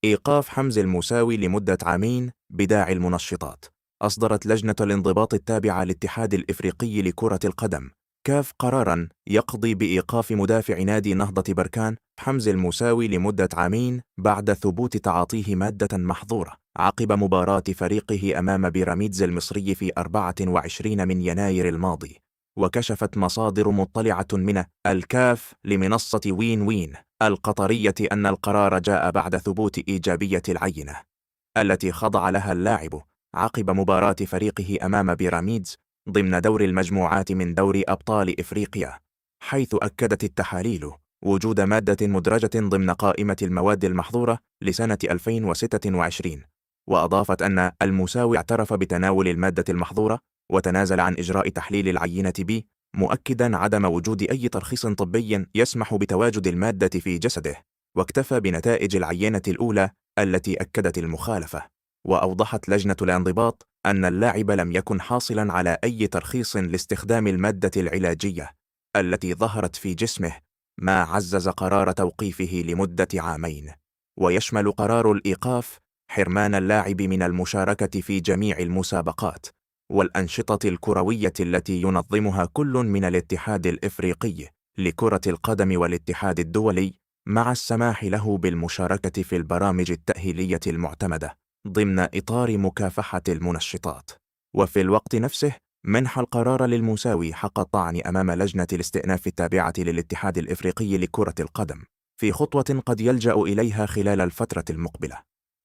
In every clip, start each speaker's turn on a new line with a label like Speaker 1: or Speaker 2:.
Speaker 1: إيقاف حمز الموساوي لمدة عامين بداعي المنشطات. أصدرت لجنة الانضباط التابعة للاتحاد الإفريقي لكرة القدم كاف قراراً يقضي بإيقاف مدافع نادي نهضة بركان حمز الموساوي لمدة عامين بعد ثبوت تعاطيه مادة محظورة عقب مباراة فريقه أمام بيراميدز المصري في 24 من يناير الماضي. وكشفت مصادر مطلعة من الكاف لمنصة وين وين القطرية أن القرار جاء بعد ثبوت إيجابية العينة التي خضع لها اللاعب عقب مباراة فريقه أمام بيراميدز ضمن دور المجموعات من دوري أبطال إفريقيا، حيث أكدت التحاليل وجود مادة مدرجة ضمن قائمة المواد المحظورة لسنة 2026. وأضافت أن الموساوي اعترف بتناول المادة المحظورة وتنازل عن إجراء تحليل العينة بي، مؤكدا عدم وجود أي ترخيص طبي يسمح بتواجد المادة في جسده، واكتفى بنتائج العينة الأولى التي أكدت المخالفة. وأوضحت لجنة الانضباط أن اللاعب لم يكن حاصلا على أي ترخيص لاستخدام المادة العلاجية التي ظهرت في جسمه، ما عزز قرار توقيفه لمدة عامين. ويشمل قرار الإيقاف حرمان اللاعب من المشاركة في جميع المسابقات والأنشطة الكروية التي ينظمها كل من الاتحاد الإفريقي لكرة القدم والاتحاد الدولي، مع السماح له بالمشاركة في البرامج التأهيلية المعتمدة ضمن إطار مكافحة المنشطات. وفي الوقت نفسه منح القرار للموساوي حق الطعن أمام لجنة الاستئناف التابعة للاتحاد الإفريقي لكرة القدم في خطوة قد يلجأ إليها خلال الفترة المقبلة.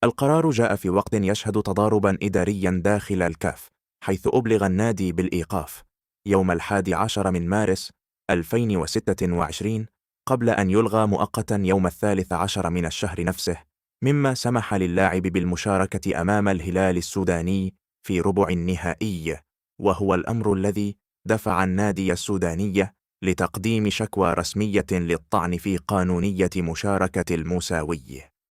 Speaker 1: القرار جاء في وقت يشهد تضاربا إداريا داخل الكاف، حيث أبلغ النادي بالإيقاف يوم 11 من مارس 2026 قبل أن يلغى مؤقتا يوم 13 من الشهر نفسه، مما سمح للاعب بالمشاركة أمام الهلال السوداني في ربع النهائي، وهو الأمر الذي دفع النادي السوداني لتقديم شكوى رسمية للطعن في قانونية مشاركة الموساوي.